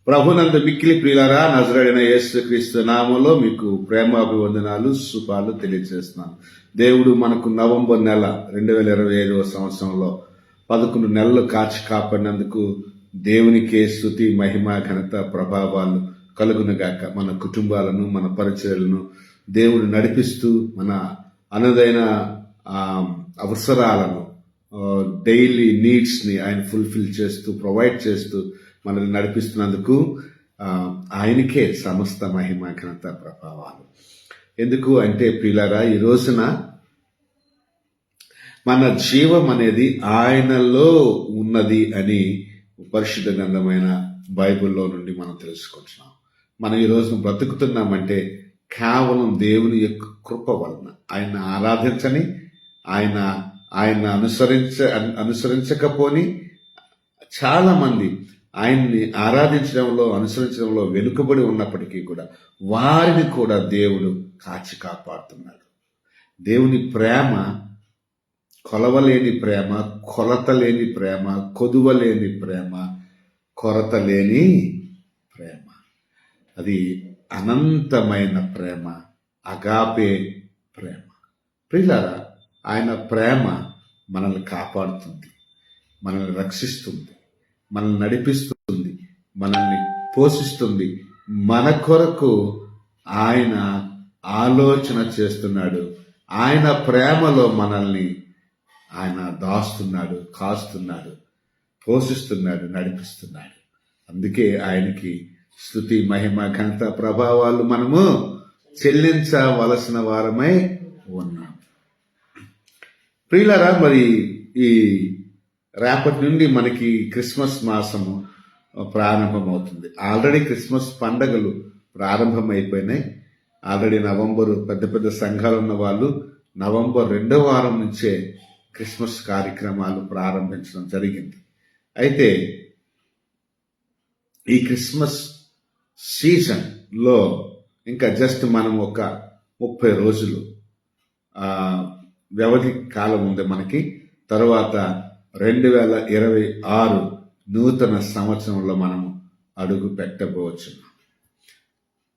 ప్రభునందు మిక్కిలి ప్రియులారా, నజరేయుడైన యేసుక్రీస్తు నామములో మీకు ప్రేమాభివందనాలు శుభాలు తెలియజేస్తున్నాను. దేవుడు మనకు నవంబర్ నెల 2025 సంవత్సరంలో 11 నెలలు కాచి కాపాడినందుకు దేవునికే స్తుతి మహిమ ఘనత ప్రభావాలు కలుగునుగాక. మన కుటుంబాలను, మన పరిచయాలను దేవుడు నడిపిస్తూ మన అనుదైన అవసరాలను, డైలీ నీడ్స్ ని ఆయన ఫుల్ఫిల్ చేస్తూ, ప్రొవైడ్ చేస్తూ మనల్ని నడిపిస్తున్నందుకు ఆయనకే సమస్త మహిమ ఘనత ప్రభావాలు. ఎందుకు అంటే ప్రియులారా, ఈ రోజున మన జీవం అనేది ఆయనలో ఉన్నది అని పరిశుద్ధ గ్రంథమైన బైబిల్లో నుండి మనం తెలుసుకుంటున్నాం. మనం ఈ రోజు బ్రతుకుతున్నామంటే కేవలం దేవుని యొక్క కృప వలన. ఆయన ఆరాధించని, ఆయన అనుసరించకపోని చాలా మంది ఆయన్ని ఆరాధించడంలో, అనుసరించడంలో వెనుకబడి ఉన్నప్పటికీ కూడా వారిని కూడా దేవుడు కాచి కాపాడుతున్నాడు. దేవుని ప్రేమ కొలవలేని ప్రేమ, కొలత లేని ప్రేమ, కొదువలేని ప్రేమ, కొరత లేని ప్రేమ. అది అనంతమైన ప్రేమ, అగాపే ప్రేమ. ప్రియులారా, ఆయన ప్రేమ మనల్ని కాపాడుతుంది, మనల్ని రక్షిస్తుంది, మనల్ని నడిపిస్తుంది, మనల్ని పోషిస్తుంది. మన కొరకు ఆయన ఆలోచన చేస్తున్నాడు. ఆయన ప్రేమలో మనల్ని ఆయన దాస్తున్నాడు, కాస్తున్నాడు, పోషిస్తున్నాడు, నడిపిస్తున్నాడు. అందుకే ఆయనకి స్తుతి మహిమ ఘనత ప్రభావాలు మనము చెల్లించవలసిన వారమై ఉన్నాం. ప్రియులారా, మరి ఈ రేపటి నుండి మనకి క్రిస్మస్ మాసము ప్రారంభమవుతుంది. ఆల్రెడీ క్రిస్మస్ పండగలు ప్రారంభమైపోయినాయి. ఆల్రెడీ నవంబరు పెద్ద పెద్ద సంఘాలు ఉన్న వాళ్ళు నవంబర్ 2వ వారం నుంచే క్రిస్మస్ కార్యక్రమాలు ప్రారంభించడం జరిగింది. అయితే ఈ క్రిస్మస్ సీజన్లో ఇంకా జస్ట్ మనం ఒక 30 రోజులు వ్యవధి కాలం ఉంది మనకి. తర్వాత 2026 నూతన సంవత్సరంలో మనము అడుగు పెట్టబోవచ్చు.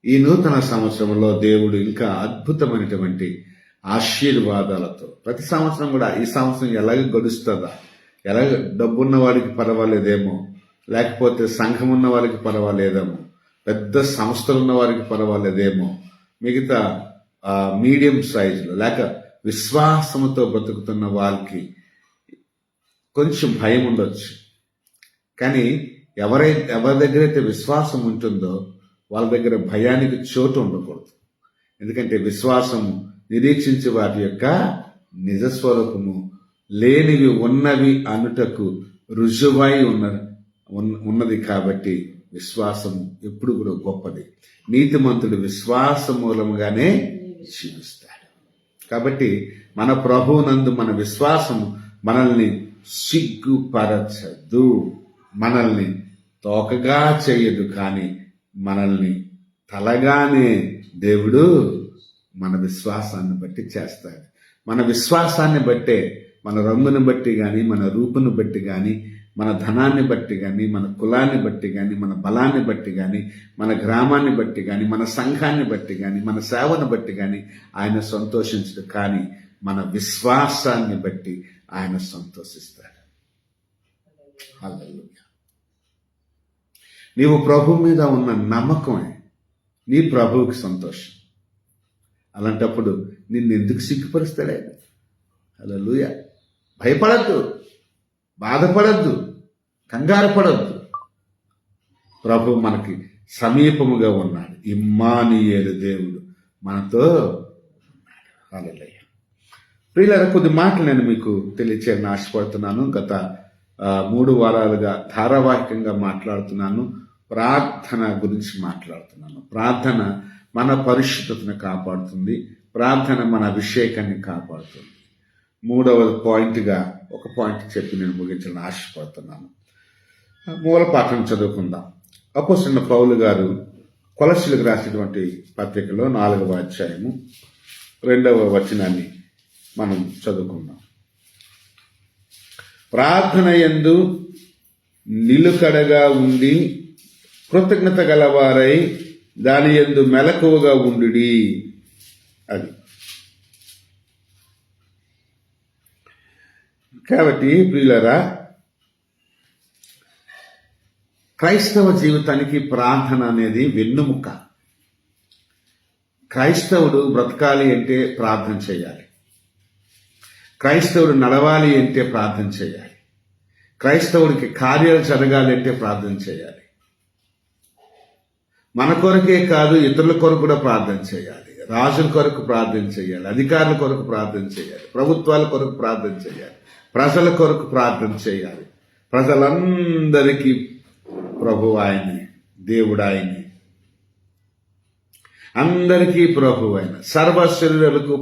ఈ నూతన సంవత్సరంలో దేవుడు ఇంకా అద్భుతమైనటువంటి ఆశీర్వాదాలతో ప్రతి సంవత్సరం కూడా, ఈ సంవత్సరం ఎలాగ గడుస్తుందా, ఎలాగ డబ్బున్న వాడికి పర్వాలేదేమో, లేకపోతే సంఘం ఉన్న వారికి పర్వాలేదేమో, పెద్ద సంస్థలు ఉన్న వారికి పర్వాలేదేమో, మిగతా మీడియం సైజులో లేక విశ్వాసంతో బ్రతుకుతున్న వారికి కొంచెం భయం ఉండొచ్చు. కానీ ఎవరి దగ్గరైతే విశ్వాసం ఉంటుందో వాళ్ళ దగ్గర భయానికి చోటు ఉండకూడదు. ఎందుకంటే విశ్వాసము నిరీక్షించే వాటి యొక్క నిజస్వరూపము, లేనివి ఉన్నవి అనుటకు రుజువై ఉన్నది. కాబట్టి విశ్వాసము ఎప్పుడు కూడా గొప్పది. నీతిమంతుడు విశ్వాస మూలముగానే జీవిస్తాడు. కాబట్టి మన ప్రభువునందు మన విశ్వాసము మనల్ని సిగ్గుపరచదు, మనల్ని తోకగా చేయదు, కానీ మనల్ని తలగానే దేవుడు మన విశ్వాసాన్ని బట్టి చేస్తాడు. మన విశ్వాసాన్ని బట్టే, మన రంగుని బట్టి కానీ, మన రూపును బట్టి కానీ, మన ధనాన్ని బట్టి కానీ, మన కులాన్ని బట్టి కానీ, మన బలాన్ని బట్టి కానీ, మన గ్రామాన్ని బట్టి కానీ, మన సంఘాన్ని బట్టి కానీ, మన సేవను బట్టి కానీ ఆయన సంతోషించడు. కానీ మన విశ్వాసాన్ని బట్టి ఆయన సంతోషిస్తాడు. హల్లెలూయా. నీవు ప్రభు మీద ఉన్న నమ్మకమే నీ ప్రభువుకి సంతోషం. అలాంటప్పుడు నిన్ను ఎందుకు సిగ్గుపరుస్తాడే? హల్లెలూయా. భయపడద్దు, బాధపడద్దు, కంగారు పడద్దు. ప్రభు మనకి సమీపముగా ఉన్నాడు. ఇమ్మానుయేలు దేవుడు మనతో ఉన్నాడు. హల్లెలూయా. ప్రియులారా, కొద్ది మాటలు నేను మీకు తెలియచేయాలని ఆశపడుతున్నాను. గత 3 వారాలుగా ధారావాహికంగా మాట్లాడుతున్నాను. ప్రార్థన గురించి మాట్లాడుతున్నాను. ప్రార్థన మన పరిశుద్ధతను కాపాడుతుంది. ప్రార్థన మన అభిషేకాన్ని కాపాడుతుంది. 3వ పాయింట్గా ఒక పాయింట్ చెప్పి నేను ముగించాలని ఆశపడుతున్నాను. మూల పాఠం చదువుకుందాం. అపోస్తలుడైన పౌలు గారు కొలస్సీలకు రాసినటువంటి పత్రికలో 4వ అధ్యాయము 2వ వచనాన్ని మనం చదువుకుందాం. ప్రార్థన యందు నిలుకడగా ఉండి కృతజ్ఞత గలవారై దాని యందు మెలకువగా ఉండుడి. అది కాబట్టి ప్రియులారా, క్రైస్తవ జీవితానికి ప్రార్థన అనేది వెన్నుముక. క్రైస్తవుడు బ్రతకాలి అంటే ప్రార్థన చేయాలి. క్రైస్తవుడు నడవాలి అంటే ప్రార్థన చేయాలి. క్రైస్తవుడికి కార్యాలు జరగాలి అంటే ప్రార్థన చేయాలి. మన కొరకే కాదు, ఇతరుల కొరకు కూడా ప్రార్థన చేయాలి. రాజుల కొరకు ప్రార్థన చేయాలి, అధికారుల కొరకు ప్రార్థన చేయాలి, ప్రభుత్వాల కొరకు ప్రార్థన చేయాలి, ప్రజల కొరకు ప్రార్థన చేయాలి. ప్రజలందరికీ ప్రభు ఆయనే, దేవుడు ఆయనే, అందరికీ ప్రభు ఆయన, సర్వశరీరులకు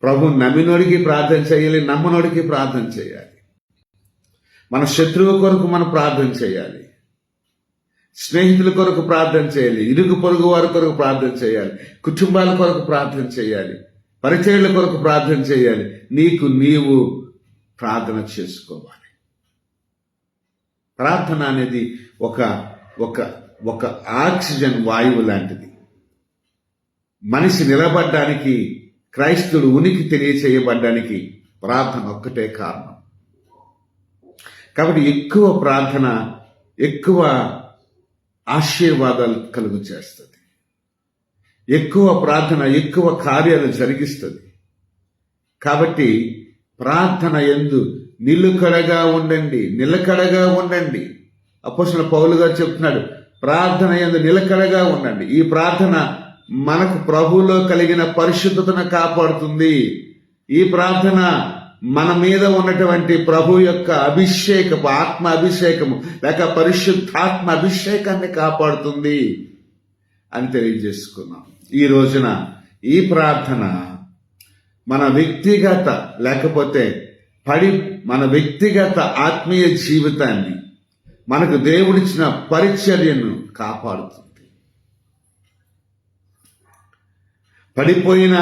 ప్రభు నమ్మినోడికి ప్రార్థన చేయాలి, నమ్మనోడికి ప్రార్థన చేయాలి. మన శత్రువు కొరకు మనం ప్రార్థన చేయాలి, స్నేహితుల కొరకు ప్రార్థన చేయాలి, ఇరుగు పొరుగు వారి కొరకు ప్రార్థన చేయాలి, కుటుంబాల కొరకు ప్రార్థన చేయాలి, పరిచర్యల కొరకు ప్రార్థన చేయాలి. నీకు నీవు ప్రార్థన చేసుకోవాలి. ప్రార్థన అనేది ఒక ఒక ఒక ఆక్సిజన్ వాయువు లాంటిది. మనిషి నిలబడ్డానికి, క్రైస్తవుడు ఉనికి తెలియచేయబడ్డానికి ప్రార్థన ఒక్కటే కారణం. కాబట్టి ఎక్కువ ప్రార్థన ఎక్కువ ఆశీర్వాదాలు కలుగు చేస్తుంది. ఎక్కువ ప్రార్థన ఎక్కువ కార్యాలు జరిగిస్తుంది. కాబట్టి ప్రార్థన యందు నిలకడగా ఉండండి. అపోస్తలుడైన పౌలు గారు చెప్తున్నాడు, ప్రార్థన యందు నిలకడగా ఉండండి. ఈ ప్రార్థన మనకు ప్రభువులో కలిగిన పరిశుద్ధతను కాపాడుతుంది. ఈ ప్రార్థన మన మీద ఉన్నటువంటి ప్రభు యొక్క అభిషేకము, ఆత్మ అభిషేకము లేక పరిశుద్ధాత్మ అభిషేకాన్ని కాపాడుతుంది అని తెలియజేసుకున్నాం. ఈ రోజున ఈ ప్రార్థన మన వ్యక్తిగత లేకపోతే మన వ్యక్తిగత ఆత్మీయ జీవితాన్ని, మనకు దేవుడిచ్చిన పరిచర్యను కాపాడుతుంది. పడిపోయిన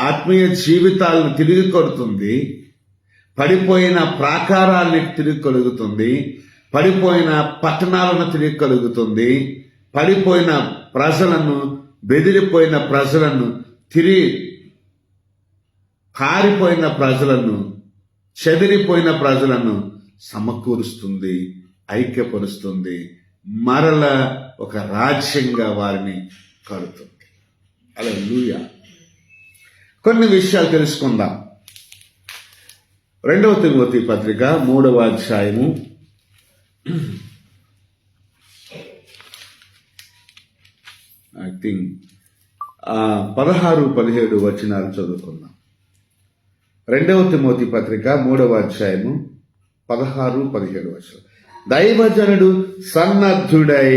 ఆత్మీయ జీవితాలను తిరిగి కొడుతుంది. పడిపోయిన ప్రాకారాన్ని తిరిగి కలుగుతుంది. పడిపోయిన పట్టణాలను తిరిగి కలుగుతుంది. పడిపోయిన ప్రజలను, బెదిరిపోయిన ప్రజలను, పారిపోయిన ప్రజలను, చెదిరిపోయిన ప్రజలను సమకూరుస్తుంది, ఐక్యపరుస్తుంది, మరల ఒక రాజ్యంగా వారిని కడుతుంది. హల్లెలూయా. కొన్ని విషయాలు తెలుసుకుందాం. 2వ తిమోతి పత్రిక 3వ అధ్యాయము 16-17 వచనాలు చదువుకుందాం. 2వ తిమోతి పత్రిక 3వ అధ్యాయము 16-17 వచనం. దైవజనుడు సన్నద్ధుడై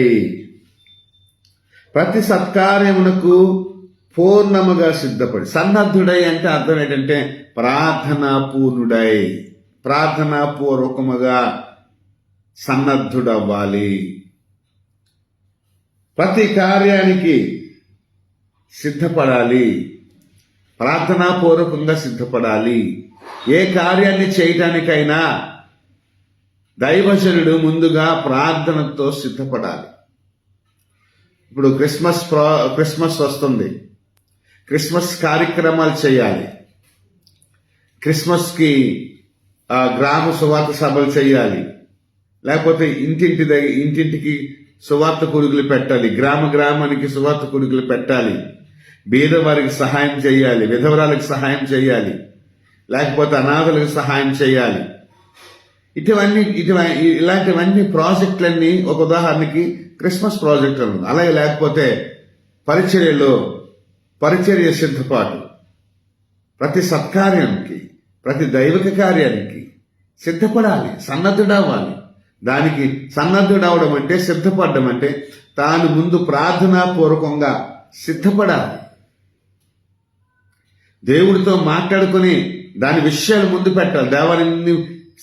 ప్రతి సత్కార్యమునకు పూర్ణముగా సిద్ధపడి. సన్నద్ధుడై అంటే అర్థం ఏంటంటే ప్రార్థనాపూర్ణుడై, ప్రార్థనాపూర్వకముగా సన్నద్ధుడవ్వాలి. ప్రతి కార్యానికి సిద్ధపడాలి, ప్రార్థనాపూర్వకంగా సిద్ధపడాలి. ఏ కార్యాన్ని చేయటానికైనా దైవజనుడు ముందుగా ప్రార్థనతో సిద్ధపడాలి. ఇప్పుడు క్రిస్మస్ వస్తుంది. క్రిస్మస్ కార్యక్రమాలు చేయాలి. క్రిస్మస్కి గ్రామ సువార్త సభలు చేయాలి. లేకపోతే ఇంటింటికి సువార్త కొడుకులు పెట్టాలి. గ్రామానికి సువార్త కొడుకులు పెట్టాలి. బీదవారికి సహాయం చేయాలి, విధవరాలకు సహాయం చేయాలి, లేకపోతే అనాథలకు సహాయం చేయాలి. ఇలాంటివన్నీ ప్రాజెక్టులన్నీ ఒక ఉదాహరణకి క్రిస్మస్ ప్రాజెక్ట్ ఉంది. అలాగే లేకపోతే పరిచర్య సిద్ధపాటు, ప్రతి సత్కార్యానికి, ప్రతి దైవిక కార్యానికి సిద్ధపడాలి, సన్నద్ధుడవ్వాలి. దానికి సన్నద్ధుడవడం అంటే, సిద్ధపడడం అంటే తాను ముందు ప్రార్థనాపూర్వకంగా సిద్ధపడాలి. దేవుడితో మాట్లాడుకుని దాని విషయాలు ముందు పెట్టాలి. దేవాన్ని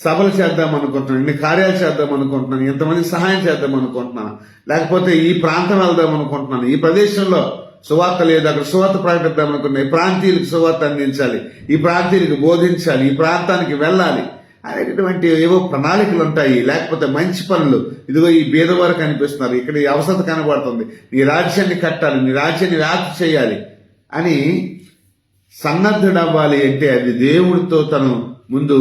సభలు చేద్దాం అనుకుంటున్నాను, ఇన్ని కార్యాలు చేద్దాం అనుకుంటున్నాను, ఎంతమంది సహాయం చేద్దాం అనుకుంటున్నాను, లేకపోతే ఈ ప్రాంతం వెళ్దాం అనుకుంటున్నాను, ఈ ప్రదేశంలో సువార్త లేదు, అక్కడ సువార్త ప్రకటిద్దాం అనుకున్నా, ఈ ప్రాంతీయులకు సువార్త అందించాలి, ఈ ప్రాంతీయులకు బోధించాలి, ఈ ప్రాంతానికి వెళ్ళాలి అనేటటువంటి ఏవో ప్రణాళికలు ఉంటాయి. లేకపోతే మంచి పనులు, ఇదిగో ఈ బీదవారు కనిపిస్తున్నారు, ఇక్కడ ఈ అవసరత కనబడుతుంది, నీ రాజ్యాన్ని కట్టాలి, నీ రాజ్యాన్ని వ్యాప్తి చేయాలి అని సన్నద్ధుడవ్వాలి అంటే అది దేవుడితో తను ముందు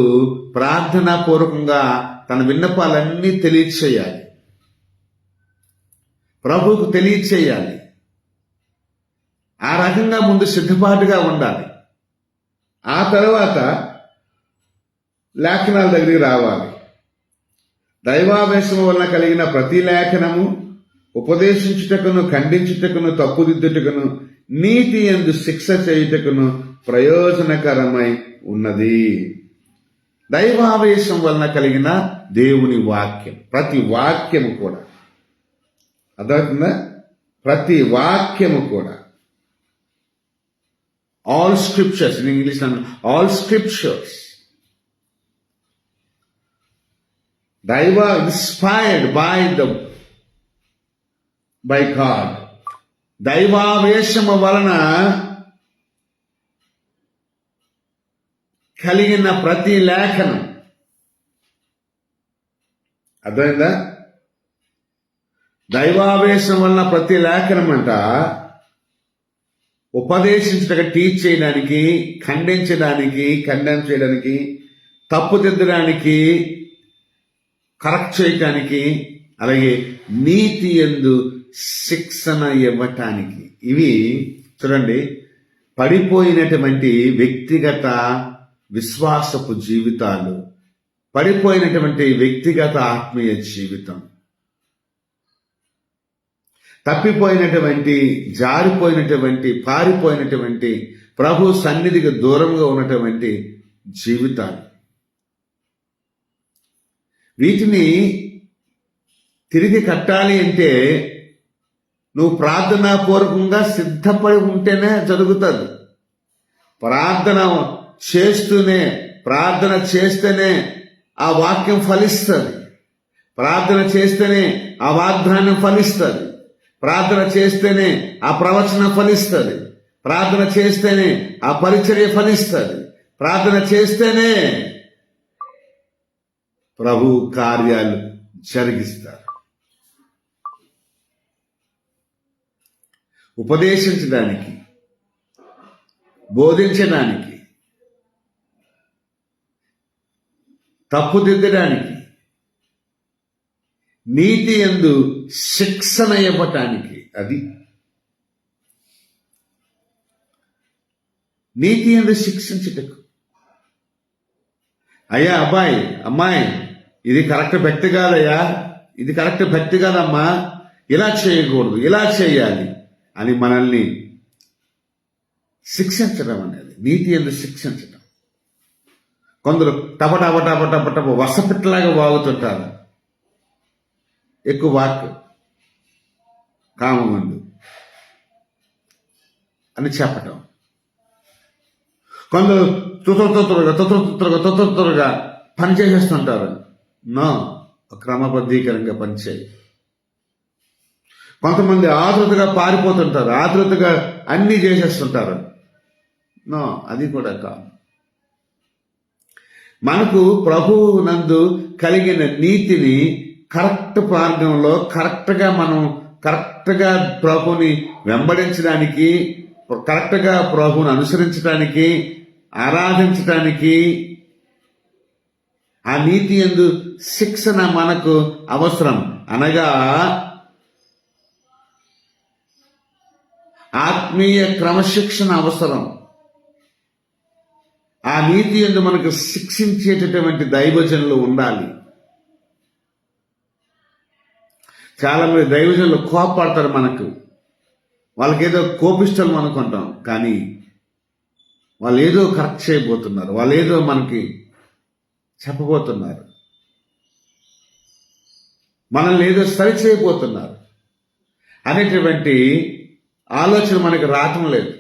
ప్రార్థనాపూర్వకంగా తన విన్నపాలన్నీ తెలియచేయాలి, ప్రభువుకు తెలియచేయాలి. ఆ రకంగా ముందు సిద్ధపాటుగా ఉండాలి. ఆ తర్వాత లేఖనాల దగ్గరికి రావాలి. దైవావేశము వలన కలిగిన ప్రతి లేఖనము ఉపదేశించుటకును, ఖండించుటకును, తప్పుదిద్దుటకును, నీతి యందు శిక్ష చేయుటకును ప్రయోజనకరమై ఉన్నది. దైవావేశం వలన కలిగిన దేవుని వాక్యం, ప్రతి వాక్యము కూడా, అర్థమవుతుందా? ప్రతి వాక్యము కూడా, all scriptures, in English all scriptures, దైవ ఇన్స్పైర్డ్ బై గాడ్. దైవావేశము వలన కలిగిన ప్రతి లేఖనం, అర్థమైందా? దైవావేశం వలన ప్రతి లేఖనం అంట ఉపదేశించడానికి, టీచ్ చేయడానికి, ఖండించడానికి, కండెమ్ చేయడానికి, తప్పుదిద్దడానికి, కరెక్ట్ చేయటానికి, అలాగే నీతి యందు శిక్షణ ఇవ్వటానికి. ఇవి చూడండి, పడిపోయినటువంటి వ్యక్తిగత విశ్వాసపు జీవితాలు, పడిపోయినటువంటి వ్యక్తిగత ఆత్మీయ జీవితం, తప్పిపోయినటువంటి, జారిపోయినటువంటి, పారిపోయినటువంటి, ప్రభు సన్నిధికి దూరంగా ఉన్నటువంటి జీవితాలు, వీటిని తిరిగి కట్టాలి అంటే నువ్వు ప్రార్థనాపూర్వకంగా సిద్ధపడి ఉంటేనే జరుగుతుంది. ప్రార్థన చేస్తేనే ఆ వాక్యం ఫలిస్తుంది. ప్రార్థన చేస్తేనే ఆ వాగ్దానం ఫలిస్తుంది. ప్రార్థన చేస్తేనే ఆ ప్రవచనం ఫలిస్తుంది. ప్రార్థన చేస్తేనే ఆ పరిచర్య ఫలిస్తుంది. ప్రార్థన చేస్తేనే ప్రభు కార్యాలు జరిగిస్తారు. ఉపదేశించడానికి, బోధించడానికి, తప్పుదిద్దడానికి, నీతి యందు శిక్షణ ఇవ్వటానికి, అది నీతి యందు శిక్షించుటకు. అయ్యా అబ్బాయి, అమ్మాయి, ఇది కరెక్ట్ భక్తి కాదయ్యా, ఇది కరెక్ట్ భక్తి కాదమ్మా, ఇలా చేయకూడదు, ఇలా చేయాలి అని మనల్ని శిక్షించడం అనేది నీతి యందు శిక్షించడం. కొందరు టపటపటపటపటప వసపిట్టలాగా వాగుతుంటారు. ఎక్కువ వాక్, కామమందు అని చెప్పటం. కొందరు తుతురుగా పని చేసేస్తుంటారు. నో, క్రమబద్ధీకరంగా పనిచేయి. కొంతమంది ఆతృతగా పారిపోతుంటారు, ఆతృతగా అన్నీ చేసేస్తుంటారు. నో, అది కూడా కాదు. మనకు ప్రభువు నందు కలిగిన నీతిని కరెక్ట్ మార్గంలో కరెక్ట్గా ప్రభుని వెంబడించడానికి, కరెక్ట్గా ప్రభుని అనుసరించడానికి, ఆరాధించడానికి, ఆ నీతి యందు శిక్షణ మనకు అవసరం. అనగా ఆత్మీయ క్రమశిక్షణ అవసరం. ఆ నీతి యందు మనకు శిక్షించేటటువంటి దైవజనులు ఉండాలి. చాలా మంది దైవజనులు కోపడతారు మనకు, వాళ్ళకేదో కోపిష్టం అనుకుంటాం, కానీ వాళ్ళు ఏదో కరెక్ట్ చేయబోతున్నారు, వాళ్ళు ఏదో మనకి చెప్పబోతున్నారు, మనల్ని ఏదో సరి చేయబోతున్నారు అనేటువంటి ఆలోచన మనకు రావటం లేదు.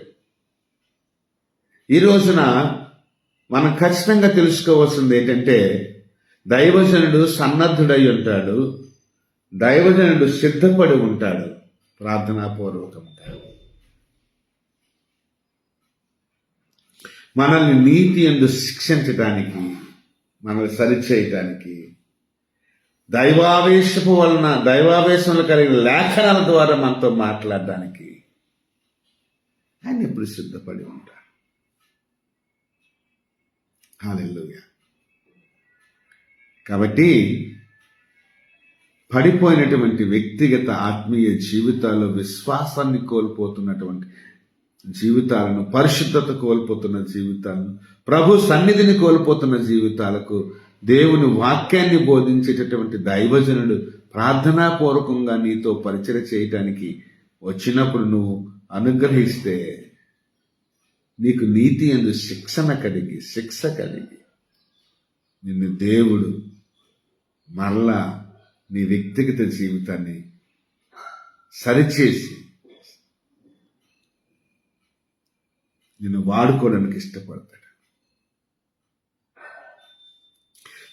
ఈ రోజున మనం ఖచ్చితంగా తెలుసుకోవాల్సింది ఏంటంటే, దైవజనుడు సన్నద్ధుడై ఉంటాడు, దైవజనుడు సిద్ధపడి ఉంటాడు, ప్రార్థనాపూర్వకంగా మనల్ని నీతి యందు శిక్షించడానికి, మనల్ని సరిచేయటానికి, దైవావేశంలో కలిగిన లేఖనాల ద్వారా మనతో మాట్లాడడానికి ఆయన ఎప్పుడు సిద్ధపడి ఉంటాడు. హల్లెలూయా. కాబట్టి పడిపోయినటువంటి వ్యక్తిగత ఆత్మీయ జీవితాల్లో విశ్వాసాన్ని కోల్పోతున్నటువంటి జీవితాలను, పరిశుద్ధత కోల్పోతున్న జీవితాలను, ప్రభు సన్నిధిని కోల్పోతున్న జీవితాలకు దేవుని వాక్యాన్ని బోధించేటటువంటి దైవజనుడు ప్రార్థనాపూర్వకంగా నీతో పరిచయం చేయటానికి వచ్చినప్పుడు నువ్వు అనుగ్రహిస్తే నీకు నీతి యందు శిక్ష కలిగి నిన్ను దేవుడు మరలా నీ వ్యక్తిగత జీవితాన్ని సరిచేసి నిన్ను వాడుకోవడానికి ఇష్టపడతాడు.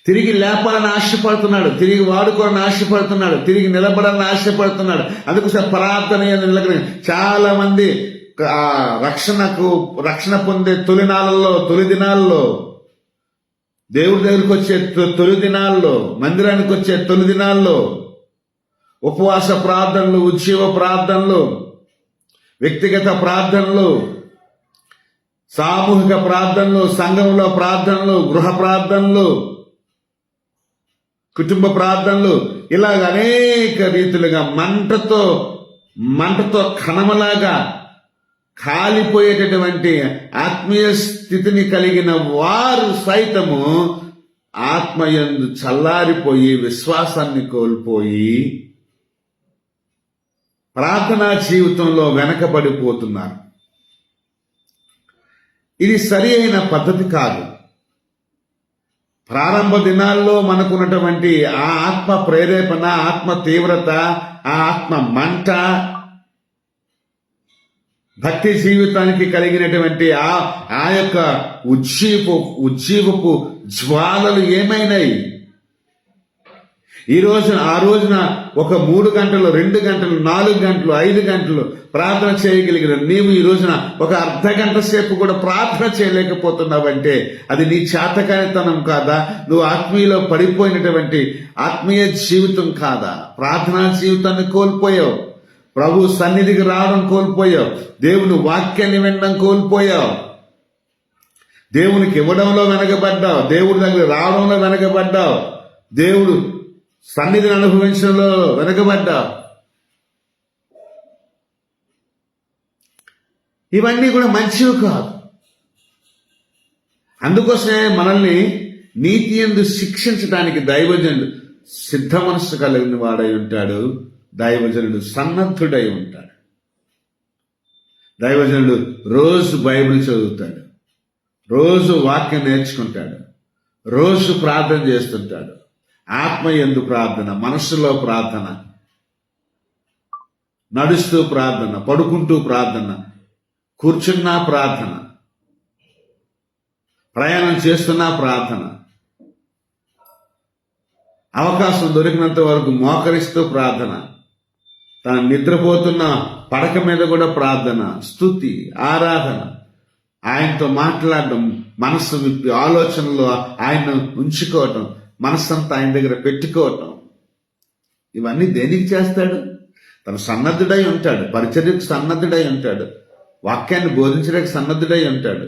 తిరిగి లేపాలని ఆశపడుతున్నాడు, తిరిగి వాడుకోవాలని ఆశపడుతున్నాడు, తిరిగి నిలబడాలని ఆశపడుతున్నాడు. అందుకోసం ప్రార్థన నిలకడ చాలా మంది రక్షణ పొందే తొలి దినాల్లో దేవుడి దగ్గరికి వచ్చే తొలి దినాల్లో, మందిరానికి వచ్చే తొలి దినాల్లో ఉపవాస ప్రార్థనలు, ఉజ్జీవ ప్రార్థనలు, వ్యక్తిగత ప్రార్థనలు, సామూహిక ప్రార్థనలు, సంఘంలో ప్రార్థనలు, గృహ ప్రార్థనలు, కుటుంబ ప్రార్థనలు, ఇలాగ అనేక రీతులుగా మంటతో కణమలాగా కాలిపోయేటటువంటి ఆత్మీయ స్థితిని కలిగిన వారు సైతము ఆత్మయందు చల్లారిపోయి విశ్వాసాన్ని కోల్పోయి ప్రార్థనా జీవితంలో వెనకబడిపోతున్నారు. ఇది సరి అయిన పద్ధతి కాదు. ప్రారంభ దినాల్లో మనకున్నటువంటి ఆ ఆత్మ ప్రేరేపణ, ఆత్మ తీవ్రత, ఆ ఆత్మ మంట, భక్తి జీవితానికి కలిగినటువంటి ఆ యొక్క ఉజ్జీవపు జ్వాలలు ఏమైనాయి? ఆ రోజున ఒక 3 గంటలు, 2 గంటలు, 4 గంటలు, 5 గంటలు ప్రార్థన చేయగలిగిన నీవు ఈ రోజున ఒక అర్ధ గంట సేపు కూడా ప్రార్థన చేయలేకపోతున్నావంటే అది నీ చేతకానితనం కాదా? నువ్వు ఆత్మీయలో పడిపోయినటువంటి ఆత్మీయ జీవితం కాదా? ప్రార్థనా జీవితాన్ని కోల్పోయావు, ప్రభు సన్నిధికి రావడం కోల్పోయావు, దేవుని వాక్యాన్ని వినడం కోల్పోయావు, దేవునికి ఇవ్వడంలో వెనకబడ్డావు, దేవుడి దగ్గర రావడంలో వెనకబడ్డావు, దేవుడు సన్నిధిని అనుభవించడంలో వెనకబడ్డావు. ఇవన్నీ కూడా మంచివి కాదు. అందుకోసమే మనల్ని నీతి యందు శిక్షించడానికి దైవజనుడు సిద్ధ మనస్సు కలిగిన వాడై ఉంటాడు. దైవజనుడు సన్నద్ధుడై ఉంటాడు. దైవజనుడు రోజు బైబిల్ చదువుతాడు, రోజు వాక్యం నేర్చుకుంటాడు, రోజు ప్రార్థన చేస్తుంటాడు. ఆత్మ యందు ప్రార్థన, మనస్సులో ప్రార్థన, నడుస్తూ ప్రార్థన, పడుకుంటూ ప్రార్థన, కూర్చున్నా ప్రార్థన, ప్రయాణం చేస్తున్నా ప్రార్థన, అవకాశం దొరికినంత వరకు మోకరిస్తూ ప్రార్థన, తన నిద్రపోతున్న పడక మీద కూడా ప్రార్థన, స్తుతి, ఆరాధన, ఆయనతో మాట్లాడడం, మనస్సు విప్పి ఆలోచనలో ఆయన్ను ఉంచుకోవటం, మనస్సంతా ఆయన దగ్గర పెట్టుకోవటం. ఇవన్నీ దేనికి చేస్తాడు? తను సన్నద్ధుడై ఉంటాడు, పరిచర్యకు సన్నద్ధుడై ఉంటాడు, వాక్యాన్ని బోధించడానికి సన్నద్ధుడై ఉంటాడు,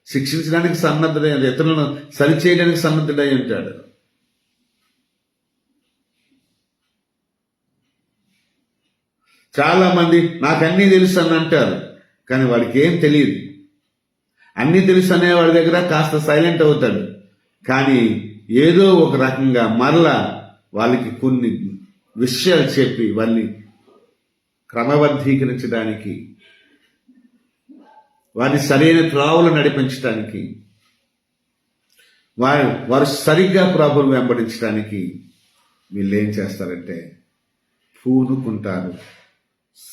శిక్షించడానికి సన్నద్ధుడై, ఇతరులను సరిచేయడానికి సన్నద్ధుడై ఉంటాడు. చాలా మంది నాకు అన్నీ తెలుసు అని అంటారు, కానీ వాడికి ఏం తెలియదు. అన్నీ తెలుసు అనే వాడి దగ్గర కాస్త సైలెంట్ అవుతాడు, కానీ ఏదో ఒక రకంగా మరలా వాళ్ళకి కొన్ని విషయాలు చెప్పి వాళ్ళని క్రమబద్ధీకరించడానికి, వారిని సరైన త్రావులు నడిపించడానికి, వారు సరిగ్గా ప్రభువును వెంబడించడానికి వీళ్ళు ఏం చేస్తారంటే పూనుకుంటారు,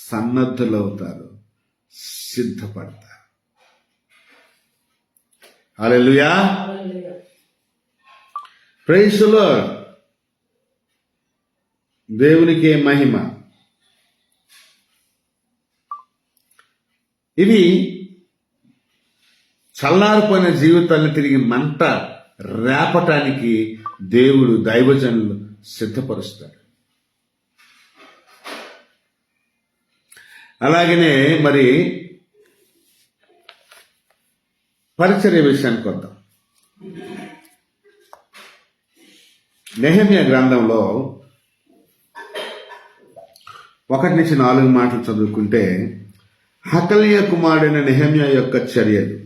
సన్నద్ధులవుతారు, సిద్ధపడతారు. హల్లెలూయా, ప్రైజ్ ది లార్డ్. దేవునికి మహిమ. ఇవి చల్లారిపోయిన జీవితాలను తిరిగి మంట రేపటానికి దేవుడు దైవజనులు సిద్ధపరుస్తాడు. అలాగనే మరి పరిచర్య విషయానికి వద్దాం. నెహెమ్యా గ్రంథంలో 1-4 మాటలు చదువుకుంటే, హకల్య కుమారుడైన నెహెమ్యా యొక్క చర్యలు.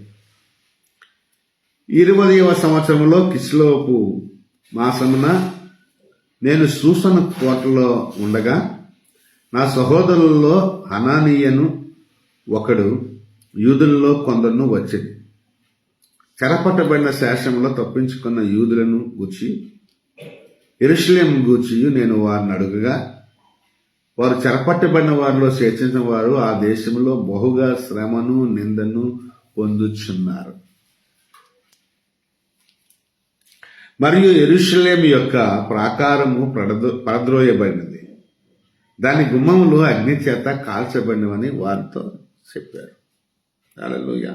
20వ సంవత్సరంలో కిస్లోపు మాసమున నేను సూసను కోటలో ఉండగా నా సహోదరులలో హనానీయను ఒకడు యూదులలో కొందరును వచ్చింది. చెరపట్టబడిన శేషంలో తప్పించుకున్న యూదులను గూర్చి యెరూషలేము గూర్చి నేను వారిని అడుగగా, వారు చెరపట్టబడిన వారిలో చేర్చిన వారు ఆ దేశంలో బహుగా శ్రమను నిందను పొందుచున్నారు. మరియు యెరూషలేము యొక్క ప్రాకారము పడద్రోయబడినది, దాని గుమ్మములు అగ్ని చేత కాల్చబడినవని వారితో చెప్పారు. హల్లెలూయా.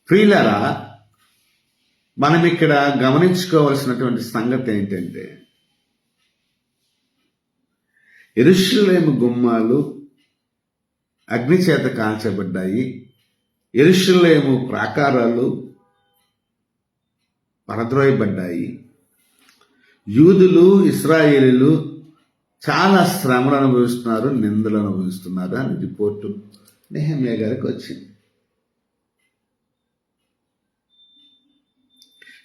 ప్రియులారా, మనం ఇక్కడ గమనించుకోవాల్సినటువంటి సంగతి ఏంటంటే, యెరూషలేము గుమ్మాలు అగ్ని చేత కాల్చబడ్డాయి. యెరూషలేము ప్రాకారాలు పడద్రోయబడ్డాయి. యూదులు, ఇశ్రాయేలీలు చాలా శ్రమలు అనుభవిస్తున్నారు, నిందలు అనుభవిస్తున్నారు అని రిపోర్టు నెహెమ్యా గారికి వచ్చింది.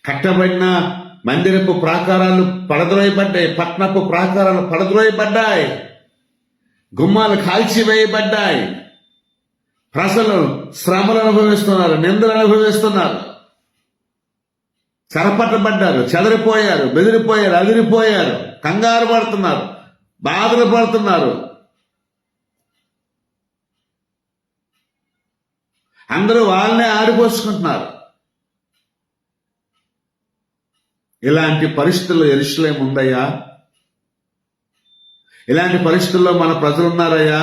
కట్టబడిన మందిరపు ప్రాకారాలు పడద్రోయబడ్డాయి, పట్నపు ప్రాకారాలు పడద్రోయబడ్డాయి, గుమ్మాలు కాల్చివేయబడ్డాయి. ప్రజలు శ్రమలు అనుభవిస్తున్నారు, నిందలు అనుభవిస్తున్నారు, చెరపట్టబడ్డారు, చెదరిపోయారు, బెదిరిపోయారు, అదిరిపోయారు, కంగారు పడుతున్నారు, బాధలు పడుతున్నారు. అందరూ వాళ్ళనే ఆడిపోసుకుంటున్నారు. ఇలాంటి పరిస్థితుల్లో యెరూషలేము ఉందయ్యా? ఇలాంటి పరిస్థితుల్లో మన ప్రజలు ఉన్నారయ్యా?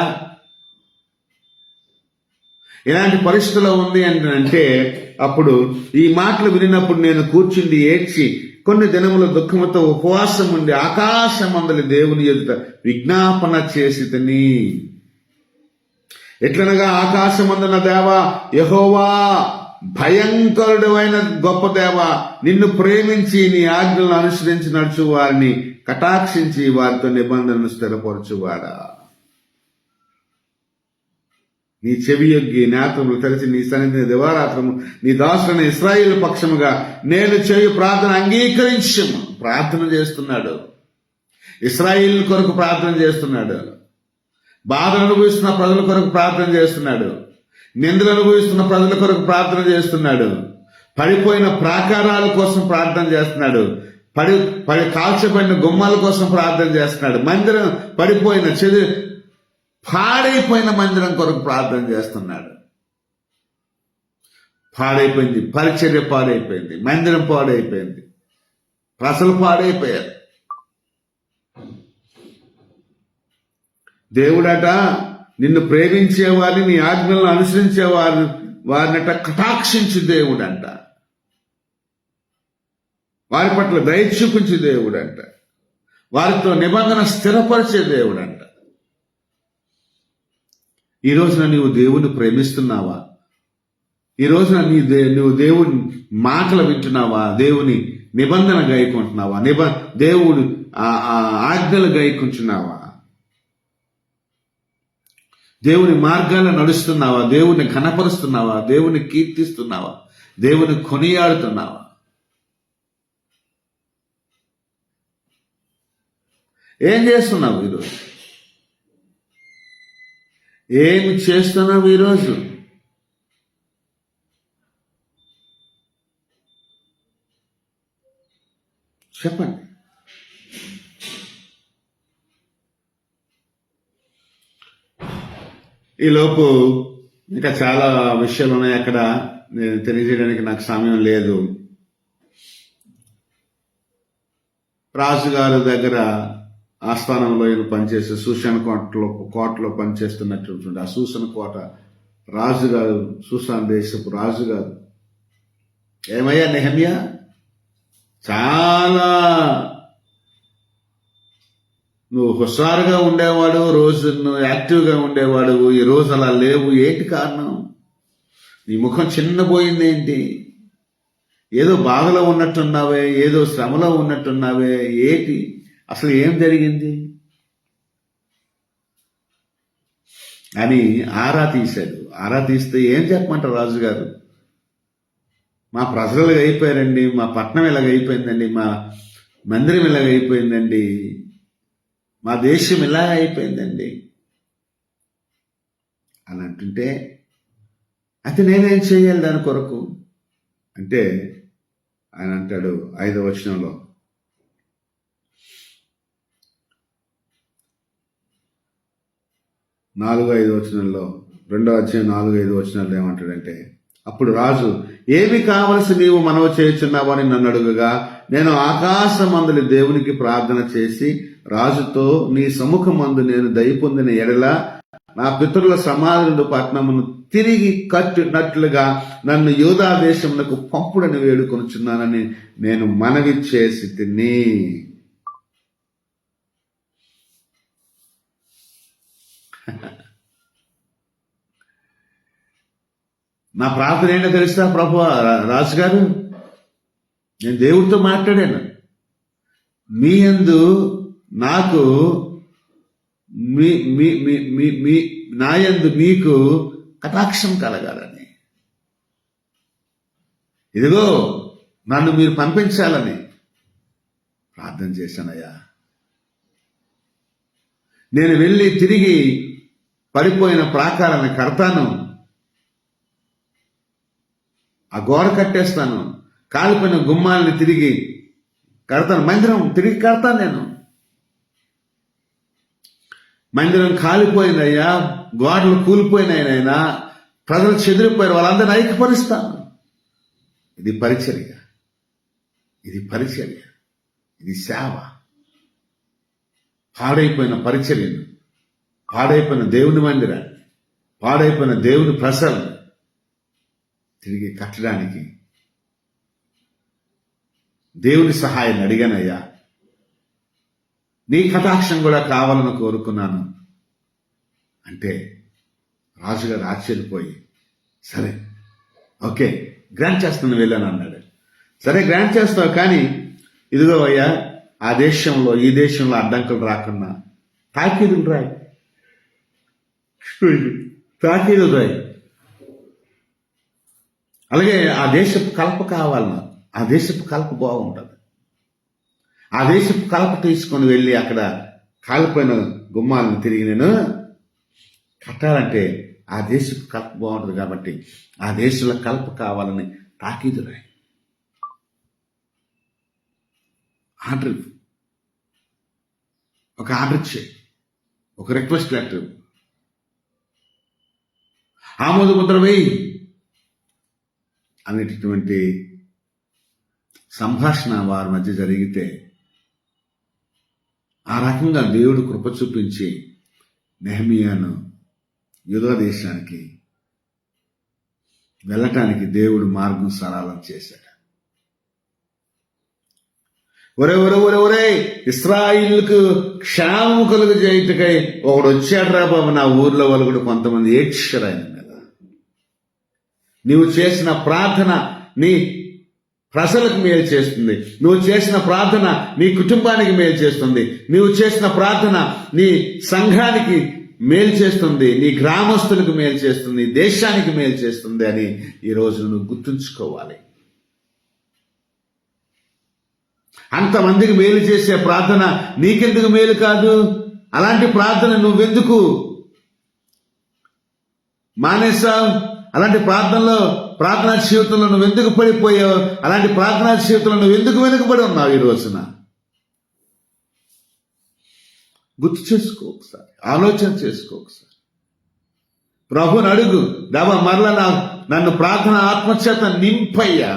ఇలాంటి పరిస్థితుల్లో ఉంది అంటే అప్పుడు ఈ మాటలు వినినప్పుడు నేను కూర్చుండి ఏడ్చి కొన్ని దినముల దుఃఖముతో ఉపవాసం ఉండి ఆకాశమందలి దేవుని ఎదుట విజ్ఞాపన చేసి తిని, ఎట్లనగా ఆకాశమందున దేవా యెహోవా, భయంకరుడు అయిన గొప్ప దేవ, నిన్ను ప్రేమించి నీ ఆజ్ఞలను అనుసరించి నడుచు వారిని కటాక్షించి వారితో నిబంధనను స్థిరపరచువాడా, నీ చెవి యొగ్గి నేత్రములు తెరిచి నీ సన్నిధిని దివారాత్రము నీ దాసుని ఇశ్రాయేలు పక్షముగా నేను చేయు ప్రార్థన అంగీకరించము. ప్రార్థన చేస్తున్నాడు, ఇశ్రాయేలు కొరకు ప్రార్థన చేస్తున్నాడు, బాధ అనుభవిస్తున్న ప్రజల కొరకు ప్రార్థన చేస్తున్నాడు, నిందలు అనుభవిస్తున్న ప్రజల కొరకు ప్రార్థన చేస్తున్నాడు, పడిపోయిన ప్రాకారాల కోసం ప్రార్థన చేస్తున్నాడు, పడి కాల్చబడిన గుమ్మాల కోసం ప్రార్థన చేస్తున్నాడు, మందిరం పడిపోయిన పాడైపోయిన మందిరం కొరకు ప్రార్థన చేస్తున్నాడు. పాడైపోయింది, పరిచర్య పాడైపోయింది, మందిరం పాడైపోయింది, ప్రజలు పాడైపోయారు. దేవుడట నిన్ను ప్రేమించేవారిని, నీ ఆజ్ఞలను అనుసరించే వారినట కటాక్షించు దేవుడంట, వారి పట్ల దయ చూపించే దేవుడంట, వారితో నిబంధన స్థిరపరిచే దేవుడంట. ఈ రోజున నీవు దేవుని ప్రేమిస్తున్నావా? ఈ రోజున నువ్వు దేవుని మాటలు వింటున్నావా? దేవుని నిబంధన గైకుంటున్నావా? దేవుడు ఆజ్ఞలు గైకుంటున్నావా? దేవుని మార్గాల్లో నడుస్తున్నావా? దేవుని ఘనపరుస్తున్నావా? దేవుని కీర్తిస్తున్నావా? దేవుని కొనియాడుతున్నావా? ఏం చేస్తున్నావు ఈరోజు? ఏమి చేస్తున్నావు ఈరోజు? చెప్పండి. ఈలోపు ఇంకా చాలా విషయాలు ఉన్నాయి అక్కడ, నేను తెలియజేయడానికి నాకు సమయం లేదు. రాజుగారి దగ్గర ఆస్థానంలో ఈయన పనిచేసే సూసన్ కోటలో పనిచేస్తున్నటువంటి ఆ సూసన్ కోట రాజుగారు, షూషాను దేశపు రాజుగారు, ఏమయ్యా నెహెమ్యా, చాలా నువ్వు హుషారుగా ఉండేవాడు, రోజు నువ్వు యాక్టివ్గా ఉండేవాడు, ఈ రోజు అలా లేవు, ఏంటి కారణం? నీ ముఖం చిన్నపోయింది ఏంటి? ఏదో బాధలో ఉన్నట్టున్నావే, ఏదో శ్రమలో ఉన్నట్టున్నావే, ఏంటి అసలు ఏం జరిగింది అని ఆరా తీశాడు. ఆరా తీస్తే ఏం చెప్పమంటారు రాజుగారు? మా ప్రజలు ఇలాగ అయిపోయారండి, మా పట్టణం ఇలాగ అయిపోయిందండి, మా మందిరం ఇలాగ అయిపోయిందండి, మా దేశం ఇలా అయిపోయిందండి అని అంటుంటే, అయితే నేనేం చేయాలి దాని కొరకు అంటే ఆయన అంటాడు 5వ వచనంలో, 4-5 వచనంలో, 2వ అధ్యాయం 4-5 వచనాల్లో ఏమంటాడంటే, అప్పుడు రాజు, ఏమి కావలసి నీవు మనవి చేయుచున్నావు అని నన్ను అడుగగా, నేను ఆకాశమందులి దేవునికి ప్రార్థన చేసి రాజుతో, నీ సముఖమందు నేను దయ పొందిన ఎడల నా పితరుల సమాధుల పట్టణమును తిరిగి కట్టినట్లుగా నన్ను యూదా దేశమునకు పంపుడని వేడుకొనుచున్నానని నేను మనవి చేసి తిని. నా ప్రార్థన ఏంటో తెలుసా ప్రభు రాజుగారు? నేను దేవుడితో మాట్లాడాను, మీ యందు నాకు నా యందు మీకు కటాక్షం కలగాలని, ఇదిగో నన్ను మీరు పంపించాలని ప్రార్థన చేశానయ్యా. నేను వెళ్ళి తిరిగి పడిపోయిన ప్రాకారాన్ని కడతాను, ఆ గోడ కట్టేస్తాను, కాలిపోయిన గుమ్మాలని తిరిగి కడతాను, మందిరం తిరిగి కడతాను. నేను మందిరం కాలిపోయిందయ్యా, గోడలు కూలిపోయినాయనైనా, ప్రజలు చెదిరిపోయారు, వాళ్ళందరినీ ఐక్యపరుస్తాను. ఇది పరిచర్య, ఇది పరిచర్య, ఇది సేవ. పాడైపోయిన పరిచర్యను, పాడైపోయిన దేవుని మందిరాన్ని, పాడైపోయిన దేవుని ప్రజలను తిరిగి కట్టడానికి దేవుని సహాయాన్ని అడిగానయ్యా. నీ కటాక్షం కూడా కావాలని కోరుకున్నాను అంటే రాజుగారు ఆశ్చర్యపోయి, సరే ఓకే గ్రాంట్ చేస్తాను వెళ్ళాను అన్నాడు. సరే గ్రాంట్ చేస్తావు, కానీ ఇదిగో అయ్యా, ఆ దేశంలో ఈ దేశంలో అడ్డంకులు రాకుండా తాకీదులు రాయి, తాకీదులు రాయి. అలాగే ఆ దేశపు కలప కావాలన్నా, ఆ దేశపు కలప బాగుంటుంది. ఆ దేశపు కలప తీసుకొని వెళ్ళి అక్కడ కాలిపోయిన గుమ్మాలను తిరిగి నేను కట్టాలంటే ఆ దేశపు కలప బాగుంటుంది కాబట్టి ఆ దేశంలో కలప కావాలని తాకీదు రాయి, ఆర్డర్, ఒక ఆర్డర్ చేయి, ఒక రిక్వెస్ట్ లెటర్, ఆమోద ముద్ర వేయి అనేటటువంటి సంభాషణ వారి మధ్య జరిగితే, ఆ రకంగా దేవుడు కృప చూపించి నెహెమ్యాను యూదా దేశానికి వెళ్ళటానికి దేవుడు మార్గం సరళం చేశాడు. ఒరే ఇశ్రాయిలుకు క్షేమం కలుగు చేయుటకై ఒకడు వచ్చాడు రా బాబు నా ఊర్లో. వాళ్ళు కూడా కొంతమంది ఏడ్చారు ఆయన మీద. నీవు చేసిన ప్రార్థన నీ ప్రజలకు మేలు చేస్తుంది, నువ్వు చేసిన ప్రార్థన నీ కుటుంబానికి మేలు చేస్తుంది, నువ్వు చేసిన ప్రార్థన నీ సంఘానికి మేలు చేస్తుంది, నీ గ్రామస్తులకు మేలు చేస్తుంది, దేశానికి మేలు చేస్తుంది అని ఈరోజు నువ్వు గుర్తుంచుకోవాలి. అంతమందికి మేలు చేసే ప్రార్థన నీకెందుకు మేలు కాదు? అలాంటి ప్రార్థన నువ్వెందుకు మానేసావు? అలాంటి ప్రార్థనా జీవితంలో నువ్వు ఎందుకు పడిపోయావు? అలాంటి ప్రార్థనా జీవితంలో నువ్వు ఎందుకు వెనుకబడి ఉన్నావు? ఈ రోజున గుర్తు చేసుకో, ఒకసారి ఆలోచన చేసుకో. ఒకసారి ప్రభుని అడుగు, దేవా మరలా నన్ను ప్రార్థన ఆత్మచేత నింపయ్యా.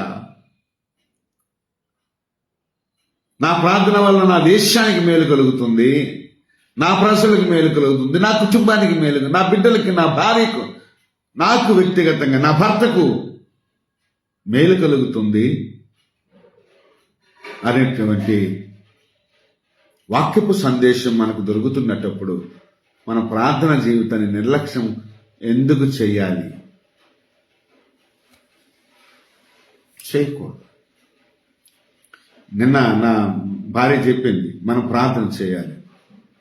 నా ప్రార్థన వల్ల నా దేశానికి మేలు కలుగుతుంది, నా ప్రజలకు మేలు కలుగుతుంది, నా కుటుంబానికి మేలు, నా బిడ్డలకి, నా భార్యకు, నాకు వ్యక్తిగతంగా నా భర్తకు మేలు కలుగుతుంది అనేటువంటి వాక్యపు సందేశం మనకు దొరుకుతున్నప్పుడు మన ప్రార్థన జీవితాన్ని నిర్లక్ష్యం ఎందుకు చేయాలి? చేయకూడదు. నిన్న నా భార్య చెప్పింది, మనం ప్రార్థన చేయాలి,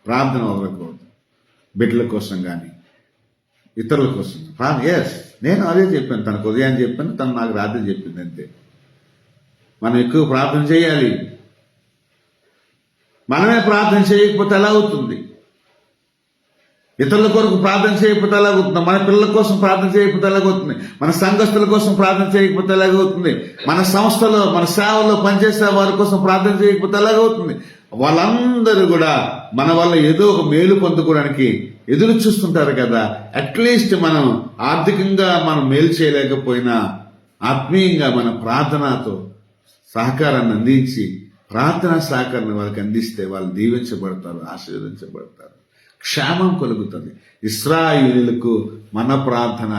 ప్రార్థన వదలకూడదు. బిడ్డల కోసం కానీ ఇతరుల కోసం. ఎస్, నేను అదే చెప్పాను. తనకు ఉదయాన్ని చెప్పాను, తను నాకు రాత్రి చెప్పింది. అంతే. మనం ఎక్కువ ప్రార్థన చేయాలి. మనమే ప్రార్థన చేయకపోతే ఎలా అవుతుంది? ఇతరుల కొరకు ప్రార్థన చేయకపోతే ఎలాగవుతుంది? మన పిల్లల కోసం ప్రార్థన చేయకపోతే ఎలాగవుతుంది? మన సంఘస్థుల కోసం ప్రార్థన చేయకపోతే ఎలాగవుతుంది? మన సంస్థలో, మన సేవలో పనిచేసే వారి కోసం ప్రార్థన చేయకపోతే ఎలాగవుతుంది? వాళ్ళందరూ కూడా మన వల్ల ఏదో ఒక మేలు పొందుకోవడానికి ఎదురు చూస్తుంటారు కదా. అట్లీస్ట్ మనం ఆర్థికంగా మనం మేలు చేయలేకపోయినా ఆత్మీయంగా మన ప్రార్థనతో సహకారాన్ని అందించి ప్రార్థనా సహకారాన్ని వాళ్ళకి అందిస్తే వాళ్ళు దీవించబడతారు, ఆశీర్వదించబడతారు, క్షేమం కలుగుతుంది. ఇశ్రాయేలీయులకు మన ప్రార్థన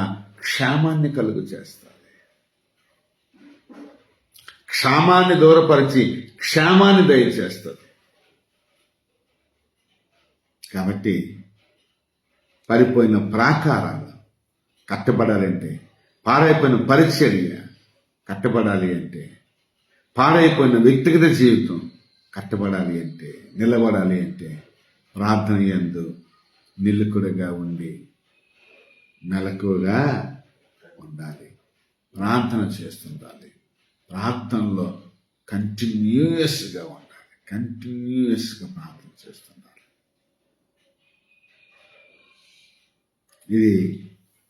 క్షేమాన్ని కలుగు చేస్తుంది. క్షేమాన్ని దూరపరిచి క్షేమాన్ని దయచేస్తుంది. కాబట్టి పడిపోయిన ప్రాకారాలు కట్టబడాలంటే, పాడైపోయిన పరిచర్య కట్టబడాలి అంటే, పాడైపోయిన వ్యక్తిగత జీవితం కట్టబడాలి అంటే, నిలబడాలి అంటే ప్రార్థన యందు నిలుకుడుగా ఉండి మెలకుగా ఉండాలి. ప్రార్థన చేస్తుండాలి. ప్రార్థనలో కంటిన్యూస్గా ఉండాలి. కంటిన్యూస్గా ప్రార్థన చేస్తుండాలి. ఇది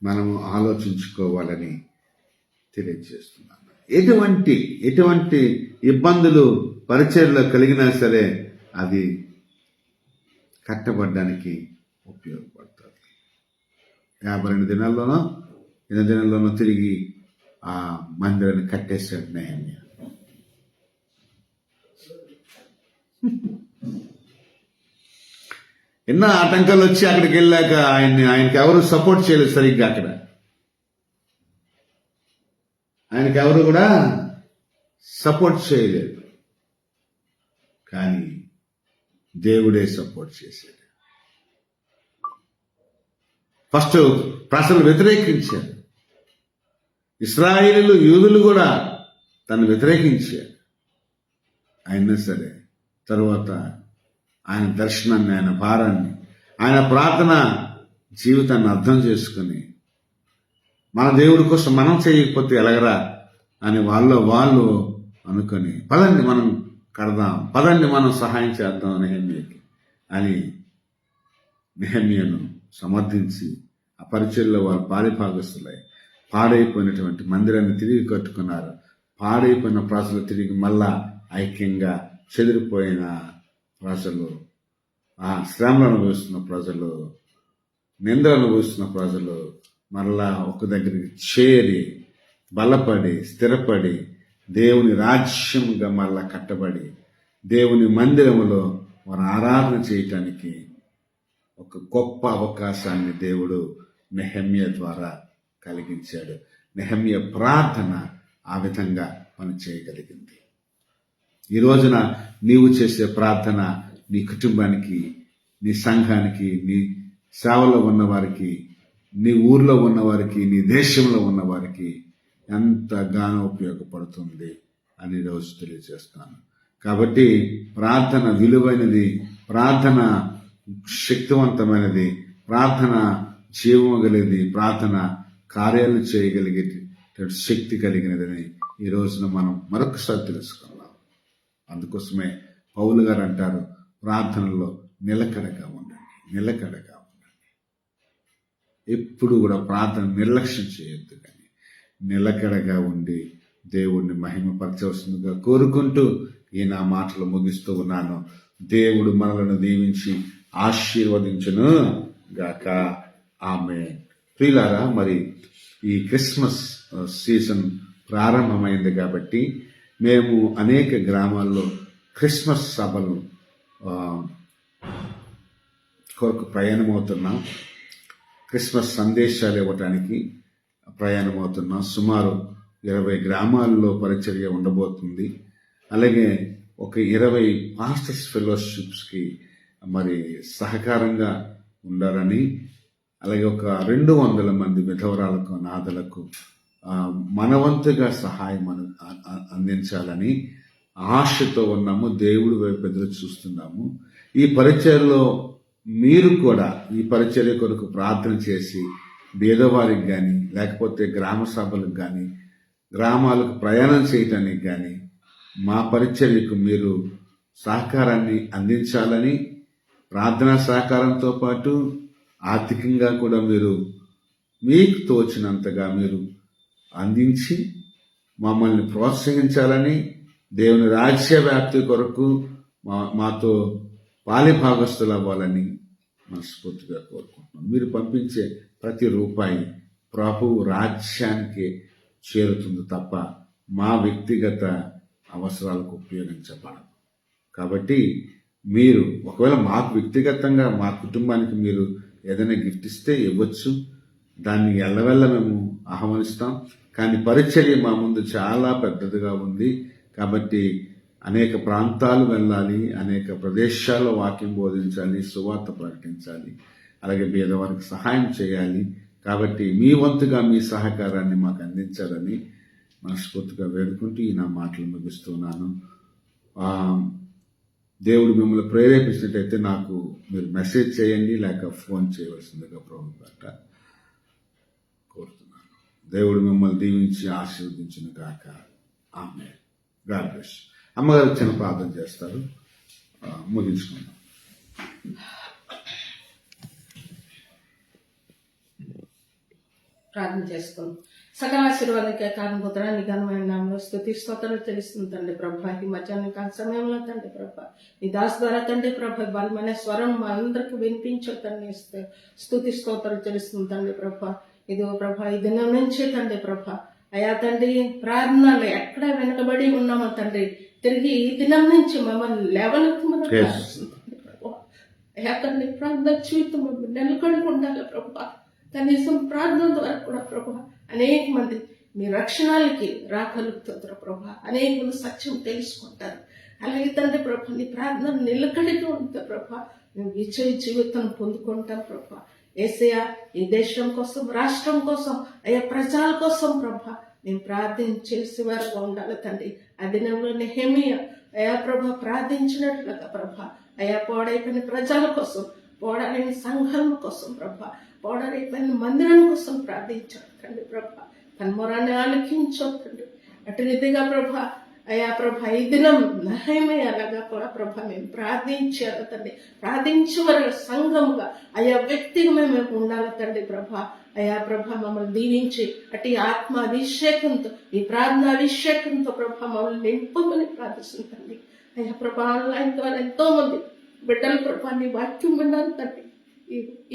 మనము ఆలోచించుకోవాలని తెలియజేస్తున్నాను. ఎటువంటి ఇబ్బందులు పరిచర్యలో కలిగినా సరే అది కట్టబడ్డానికి ఉపయోగపడుతుంది. 52 దినాల్లోనో 8 దినాల్లోనో తిరిగి ఆ మందిరాన్ని కట్టేశాడు నెహెమ్యా. ఎన్నో ఆటంకాలు వచ్చి అక్కడికి వెళ్ళాక ఆయనకి ఎవరు సపోర్ట్ చేయలేదు సరిగ్గా. అక్కడ ఆయనకి ఎవరు కూడా సపోర్ట్ చేయలేదు. కానీ దేవుడే సపోర్ట్ చేశాడు. ఫస్ట్ ప్రజలు వ్యతిరేకించారు. ఇశ్రాయేలీయులు, యూదులు కూడా తను వ్యతిరేకించారు. అయినా సరే తరువాత ఆయన దర్శనాన్ని, ఆయన భారాన్ని, ఆయన ప్రార్థన జీవితాన్ని అర్థం చేసుకుని మన దేవుడి కోసం మనం చేయకపోతే ఎలాగరా అని వాళ్ళు అనుకొని, పదండి మనం కడదాం, పదండి మనం సహాయం చేద్దాం నెహెమ్యాకి అని నెహెమ్యాను సమర్థించి ఆ పరిచర్యలో వారు పాలిభాగస్తులై పాడైపోయినటువంటి మందిరాన్ని తిరిగి కట్టుకున్నారు. పాడైపోయిన ప్రజలు తిరిగి మళ్ళా ఐక్యంగా, చెదిరిపోయిన ప్రజలు, ఆ శ్రమలు అనుభవిస్తున్న ప్రజలు, నిందలు అనుభవిస్తున్న ప్రజలు మరలా ఒక దగ్గరికి చేరి బలపడి స్థిరపడి దేవుని రాజ్యంగా మరలా కట్టబడి దేవుని మందిరములో వారు ఆరాధన చేయటానికి ఒక గొప్ప అవకాశాన్ని దేవుడు నెహెమ్యా ద్వారా కలిగించాడు. నెహెమ్యా ప్రార్థన ఆ విధంగా పని చేయగలిగింది. ఈ రోజున నీవు చేసే ప్రార్థన నీ కుటుంబానికి, నీ సంఘానికి, నీ సేవలో ఉన్నవారికి, నీ ఊర్లో ఉన్నవారికి, నీ దేశంలో ఉన్నవారికి ఎంతగానో ఉపయోగపడుతుంది అని రోజు తెలియజేస్తాను. కాబట్టి ప్రార్థన విలువైనది, ప్రార్థన శక్తివంతమైనది, ప్రార్థన జీవం కలిగింది, ప్రార్థన కార్యాలు చేయగలిగే శక్తి కలిగినదని ఈ రోజున మనం మరొకసారి తెలుసుకున్నాం. అందుకోసమే పౌలు గారు అంటారు, ప్రార్థనలో నిలకడగా ఉండండి, నిలకడగా ఉండండి. ఎప్పుడు కూడా ప్రార్థన నిర్లక్ష్యం చేయొద్దు, కానీ నిలకడగా ఉండి దేవుణ్ణి మహిమపరచవలసిందిగా కోరుకుంటూ ఈ నా మాటలు ముగిస్తూ ఉన్నాను. దేవుడు మనలను దీవించి ఆశీర్వదించును గాక. ఆమేన్. ప్రియులారా, మరి ఈ క్రిస్మస్ సీజన్ ప్రారంభమైంది కాబట్టి మేము అనేక గ్రామాల్లో క్రిస్మస్ సభలు కొరకు ప్రయాణమవుతున్నాం. క్రిస్మస్ సందేశాలు ఇవ్వటానికి ప్రయాణం అవుతున్నాం. సుమారు 20 గ్రామాల్లో పరిచర్య ఉండబోతుంది. అలాగే ఒక 20 పాస్టర్స్ ఫెలోషిప్స్కి మరి సహకారంగా ఉండాలని, అలాగే ఒక 200 మంది విధవరాలకు, అనాథలకు మనవంతుగా సహాయం అందించాలని ఆశతో ఉన్నాము. దేవుడి వైపు ఎదురు చూస్తున్నాము. ఈ పరిచర్యలో మీరు కూడా ఈ పరిచర్య కొరకు ప్రార్థన చేసి పేదవారికి కానీ, లేకపోతే గ్రామ సభలకు కానీ, గ్రామాలకు ప్రయాణం చేయటానికి కానీ మా పరిచర్యకు మీరు సహకారాన్ని అందించాలని, ప్రార్థనా సహకారంతో పాటు ఆర్థికంగా కూడా మీరు మీకు తోచినంతగా మీరు అందించి మమ్మల్ని ప్రోత్సహించాలని, దేవుని రాజ్య వ్యాప్తి కొరకు మాతో పాలిభాగస్తులు అవ్వాలని మనస్ఫూర్తిగా కోరుకుంటున్నాం. మీరు పంపించే ప్రతి రూపాయి ప్రభువు రాజ్యానికి చేరుతుంది తప్ప మా వ్యక్తిగత అవసరాలకు ఉపయోగించబడదు. కాబట్టి మీరు ఒకవేళ మాకు వ్యక్తిగతంగా మా కుటుంబానికి మీరు ఏదైనా గిఫ్ట్ ఇస్తే ఇవ్వచ్చు, దాన్ని ఎల్లవెల్ల మేము ఆహ్వానిస్తాం. కానీ పరిచర్య మా ముందు చాలా పెద్దదిగా ఉంది. కాబట్టి అనేక ప్రాంతాలు వెళ్ళాలి, అనేక ప్రదేశాల్లో వాక్యం బోధించాలి, సువార్త ప్రకటించాలి, అలాగే పేదవారికి సహాయం చేయాలి. కాబట్టి మీ వంతుగా మీ సహకారాన్ని మాకు అందించాలని మనస్ఫూర్తిగా వేడుకుంటూ ఈ నా మాటలు ముగిస్తున్నాను. దేవుడు మిమ్మల్ని ప్రేరేపించినట్టయితే నాకు మీరు మెసేజ్ చేయండి, లేక ఫోన్ చేయవలసిందిగా ప్రభు గట్ట కోరుతున్నాను. దేవుడు మిమ్మల్ని దీవించి ఆశీర్వదించిన గాక. ఆమేన్. God bless. అమ్మగారు చిన్న ప్రార్థన చేస్తారు, ముగించుకుందాం. ప్రార్థన చేసుకుని సకల ఆశీర్వాదానికి కారణపుత్ర నిఘనమైన నామంలో స్తుతి స్తోత్రాలు తెలుస్తుంది తండ్రి ప్రభా. ఈ మధ్యాహ్నం కాల సమయంలో తండ్రి ప్రభా నీ దాస్ ద్వారా తండ్రి ప్రభా బలమైన స్వరం మా అందరికి వినిపించే తండ్రి స్తుతి స్తోత్రాలు తెలుస్తుంది తండ్రి ప్రభా. ఇదిగో ప్రభా ఈ దినం నుంచే తండ్రి ప్రభా అయా తండ్రి ప్రార్థనలు ఎక్కడ వెనకబడి ఉన్నామో తండ్రి తిరిగి ఈ దినం నుంచి మమ్మల్ని లేవనెత్తమని ప్రార్థిస్తుంది ప్రభా. అయా తండ్రి ప్రార్థన జీవితం నెలకొని ఉండాలి ప్రభా. కనీసం ప్రార్థన ద్వారా కూడా ప్రభా అనేక మంది మీ రక్షణలకి రాగలుగుతారు ప్రభా. అనేక మంది సత్యం తెలుసుకుంటారు. అలాగే తండ్రి ప్రభా నీ ప్రార్థన నిలకడిగా ఉంటుంది ప్రభా. మేము విజయ జీవితం పొందుకుంటాం ప్రభా. యేసయ్య ఈ దేశం కోసం, రాష్ట్రం కోసం, అయ్యా ప్రజల కోసం ప్రభా మేము ప్రార్థన చేసే వారుగా ఉండాలి తండ్రి. ఆ దినంలో నెహెమీయా అయా ప్రభా ప్రార్థించినట్లుగా ప్రభా అయా పాడైపోయిన ప్రజల కోసం, పాడైన సంఘం కోసం ప్రభా, పాడైపోయిన మందిరం కోసం ప్రార్థించాడు తండ్రి ప్రభా. తన మొరాన్ని ఆలకించొద్దండి. అటు రీతిగా ప్రభా అయా ప్రభా ఈ దినం నహెమీయాలాగా కూడా ప్రభా మేము ప్రార్థించాలి తండ్రి. ప్రార్థించేవారు సంఘముగా అయా వ్యక్తిగా మేము ఉండాలి తండ్రి ప్రభా. అయా ప్రభా మమ్మల్ని దీవించి అటు ఆత్మ అభిషేకంతో, ఈ ప్రార్థన అభిషేకంతో ప్రభా మమ్మల్ని నింపమని ప్రార్థిస్తుంది. అయా ప్రభా ఆన్లైన్ ద్వారా ఎంతో మంది బిడ్డలు ప్రభా నీ వాక్యం విన్నారు తండ్రి.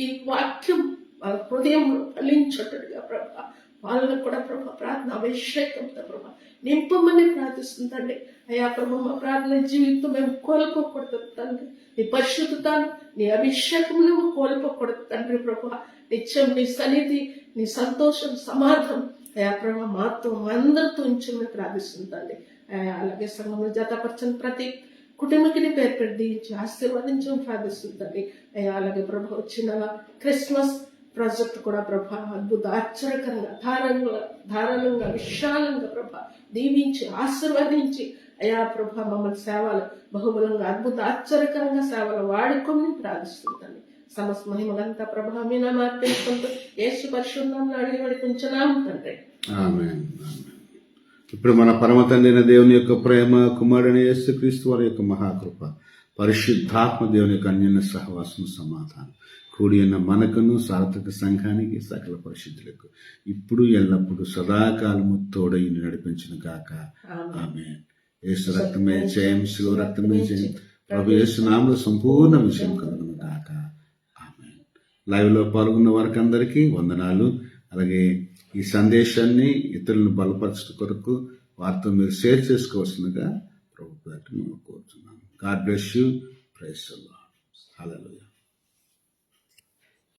ఈ వాక్యం వాళ్ళ హృదయంలో ఫలించట్టుగా ప్రభా వాళ్ళని కూడా ప్రభా ప్రార్థన అభిషేకంతో ప్రభా నింపమని ప్రార్థిస్తుందండి. అయా ప్రభా మా ప్రార్థన జీవితం మేము కోల్పోకూడదు తండ్రి. నీ పరిశుద్ధతను, నీ అభిషేకం మేము కోల్పోకూడదు తండ్రి ప్రభా. నిత్యం నీ సన్నిధి, నీ సంతోషం, సమాధానం అయా ప్రభా మాతో అందరితో ఉంచమని ప్రార్థిస్తుందండి. అలాగే సంఘంలో జతపరచని ప్రతి కుటుంబకి పేరు పెట్టి దీవించి ఆశీర్వదించడం ప్రార్థిస్తుందండి. అలాగే ప్రభా వచ్చిన క్రిస్మస్ ప్రాజెక్ట్ కూడా ప్రభా అద్భుత ఆశ్చర్యకరంగా ధారాళంగా విశాలంగా ప్రభా దీవించి ఆశీర్వదించి అయా ప్రభా మమ్మల్ని సేవలు బహుబలంగా అద్భుత ఆశ్చర్యకరంగా సేవలు వాడుకొని ప్రార్థిస్తుందండి. సమస్త మహిమలంతా ప్రభా మీ నామార్పించుకుంటూ యేసు పరిశుద్ధంలో అడిగి పడిపించున్నాం తండ్రి. ఆమేన్. ఇప్పుడు మన పరమ తండ్రి దేవుని యొక్క ప్రేమ, కుమారుడైన యేసుక్రీస్తు వారి యొక్క మహాకృప, పరిశుద్ధాత్మ దేవుని యొక్క అన్యోన్య సహవాసం, సమాధానం కూడి ఉన్న మనకును సార్థక సంఘానికి సకల పరిశుద్ధులకు ఇప్పుడు ఎల్లప్పుడు సదాకాలము తోడై నడిపించిన గాక. ఆమేన్. యేసు రక్తమే జయం, శిలువ రక్తమే జయం. ప్రభు యేసు నామములో సంపూర్ణ విషయం కలుగును గాక. ఆమేన్. లైవ్ లో పాల్గొన్న వారికి అందరికీ వందనాలు. అలాగే ఈ సందేశాన్ని ఇతరులను బలపరచడం కొరకు వారితో మీరు షేర్ చేసుకోవాల్సిందిగా ప్రభు పేరిట మేము కోరుతున్నాము. God bless you. Praise the Lord. Hallelujah.